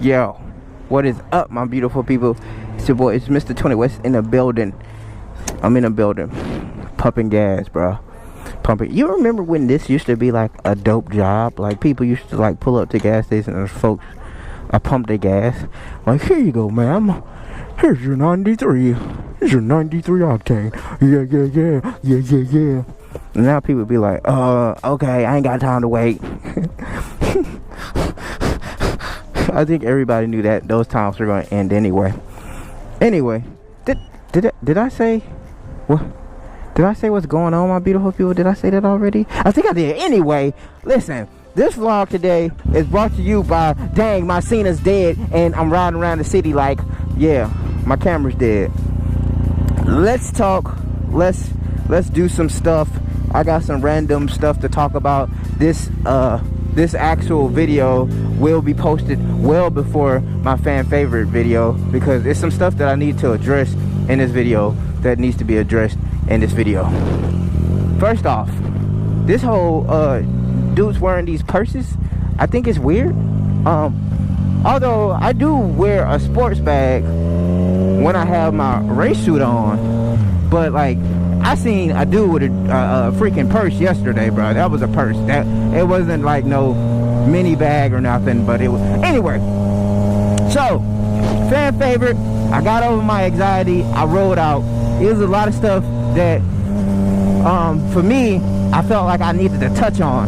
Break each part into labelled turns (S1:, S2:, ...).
S1: Yo, what is up, my beautiful people? It's your boy, it's Mr. 20 West in the building. I'm in the building, pumping gas, bro. Pumping. You remember when this used to be like a dope job? Like people used to like pull up to gas stations and folks pump their gas. Like, here you go, ma'am. Here's your 93. Here's your 93 octane. Yeah. And now people be like, okay, I ain't got time to wait. I think everybody knew that those times were going to end anyway. Anyway, did I say what? Did I say what's going on, my beautiful people? Did I say that already? I think I did. Anyway, listen, this vlog today is brought to you by, dang, my Cena's dead, and I'm riding around the city like, yeah, my camera's dead. Let's talk. Let's do some stuff. I got some random stuff to talk about. This actual video will be posted well before my fan favorite video, because there's some stuff that I need to address in this video that needs to be addressed in this video. First off, this whole dudes wearing these purses, I think it's weird. Although I do wear a sports bag when I have my race suit on, but like I seen a dude with a freaking purse yesterday, bro. That was a purse. That it wasn't like no mini bag or nothing, but it was. Anyway, so fan favorite. I got over my anxiety. I rolled out. It was a lot of stuff that, for me, I felt like I needed to touch on.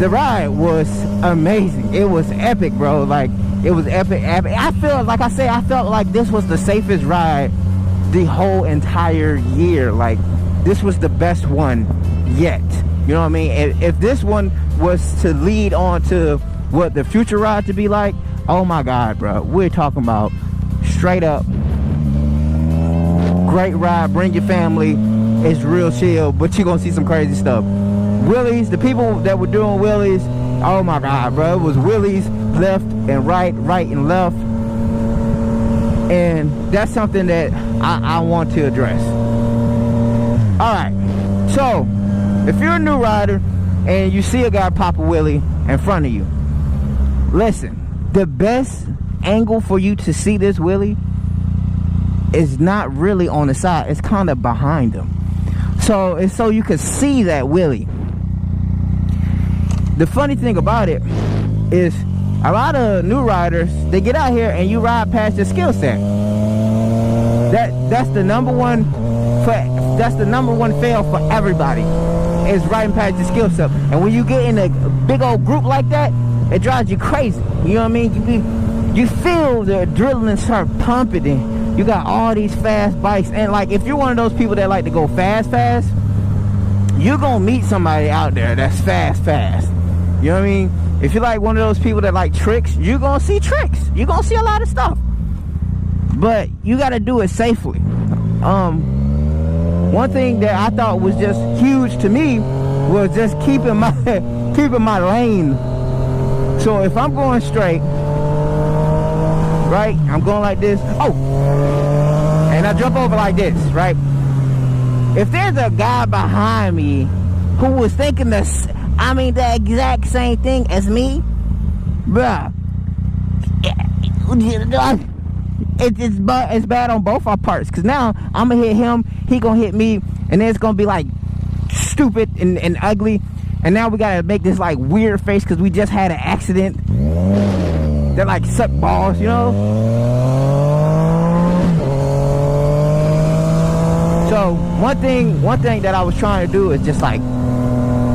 S1: The ride was amazing. It was epic, bro. Like it was epic. I felt like I felt like this was the safest ride the whole entire year. Like this was the best one yet. You know what I mean? If this one was to lead on to what the future ride to be like, oh my god, bro, we're talking about straight up great ride. Bring your family. It's real chill, but you're gonna see some crazy stuff. Wheelies, the people that were doing wheelies, oh my god, bro, it was wheelies left and right and left. And that's something that I want to address. Alright, so if you're a new rider and you see a guy Poppa Willie in front of you, listen, the best angle for you to see this Willie is not really on the side, it's kind of behind him. So it's so you can see that Willie. The funny thing about it is a lot of new riders, they get out here and you ride past your skill set. That's the number one fail for everybody, is riding past your skill set. And when you get in a big old group like that, it drives you crazy. You know what I mean? You feel the adrenaline start pumping, and you got all these fast bikes. And like if you're one of those people that like to go fast, you're gonna meet somebody out there that's fast. You know what I mean? If you're like one of those people that like tricks, you're gonna see tricks. You're gonna see a lot of stuff. But you gotta do it safely. One thing that I thought was just huge to me was just keeping my lane. So if I'm going straight, right, I'm going like this, and I jump over like this, right? If there's a guy behind me who was thinking the exact same thing as me, bruh, it's bad on both our parts. Cause now I'm gonna hit him, he gonna hit me, and then it's gonna be like stupid and ugly. And now we gotta make this like weird face because we just had an accident that like sucked balls, you know. So one thing that I was trying to do is just like,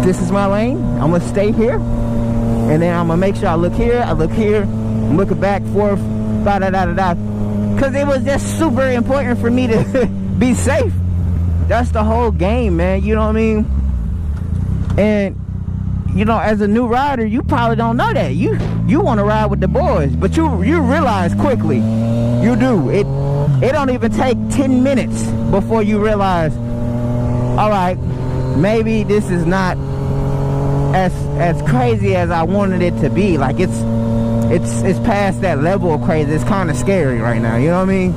S1: this is my lane, I'm gonna stay here, and then I'm gonna make sure I look here, I'm looking back, forth, because it was just super important for me to be safe. That's the whole game, man. You know what I mean? And you know, as a new rider, you probably don't know that. You want to ride with the boys, but you realize quickly, you do. It don't even take 10 minutes before you realize, all right, maybe this is not as crazy as I wanted it to be. Like it's past that level of crazy. It's kind of scary right now, you know what I mean?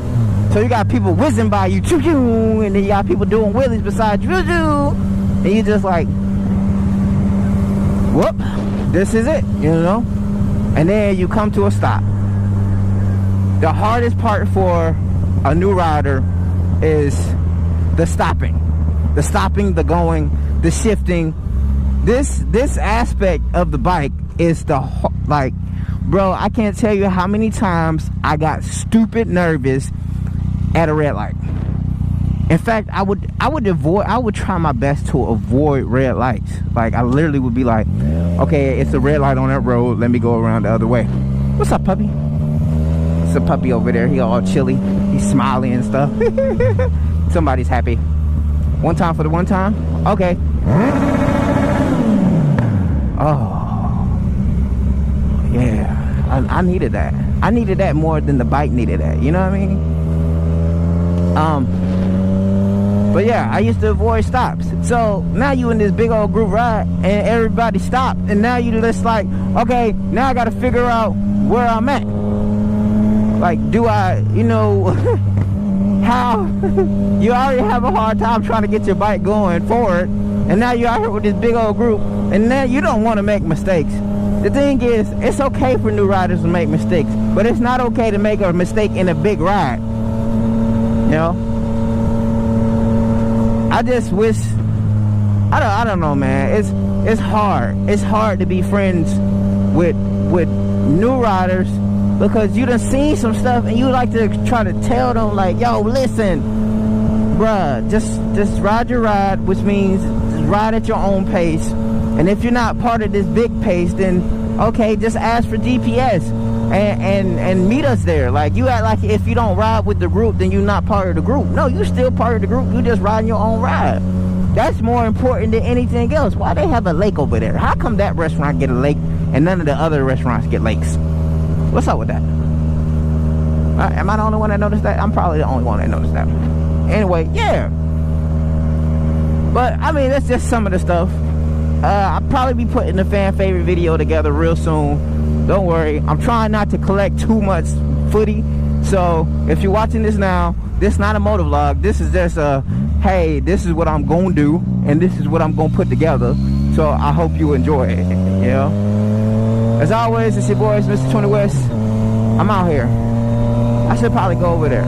S1: So you got people whizzing by you, and then you got people doing wheelies beside you, and you just like, whoop, this is it, you know? and then you come to a stop. The hardest part for a new rider is the stopping, the going, the shifting. This aspect of the bike is like, bro, I can't tell you how many times I got stupid nervous at a red light. In fact, I would try my best to avoid red lights. Like, I literally would be like, okay, it's a red light on that road, let me go around the other way. What's up, puppy? It's a puppy over there. He all chilly, he's smiling and stuff. Somebody's happy. One time for the one time. Okay. Oh yeah, I needed that. I needed that more than the bike needed that, you know what I mean? But yeah, I used to avoid stops. So now you in this big old group ride and everybody stopped, and now you just like, okay, now I gotta figure out where I'm at. Like, do I, you know, how you already have a hard time trying to get your bike going forward, and now you're out here with this big old group, and now you don't want to make mistakes. The thing is, it's okay for new riders to make mistakes, but it's not okay to make a mistake in a big ride. You know, I just wish, I don't know, man. It's hard to be friends with new riders, because you done seen some stuff and you like to try to tell them like, yo, listen, bruh, just ride your ride, which means just ride at your own pace. And if you're not part of this big pace, then okay, just ask for GPS and meet us there. Like, you act like if you don't ride with the group, then you're not part of the group. No, you still part of the group. You just riding your own ride. That's more important than anything else. Why they have a lake over there? How come that restaurant get a lake and none of the other restaurants get lakes? What's up with that? Am I the only one that noticed that? I'm probably the only one that noticed that. Anyway, yeah. But I mean, that's just some of the stuff. I'll probably be putting the fan favorite video together real soon. Don't worry. I'm trying not to collect too much footy. So if you're watching this now, this is not a motovlog. This is just a, hey, this is what I'm gonna do, and this is what I'm gonna put together. So I hope you enjoy it. You know. As always, it's your boys, Mr. 20 West. I'm out here. I should probably go over there.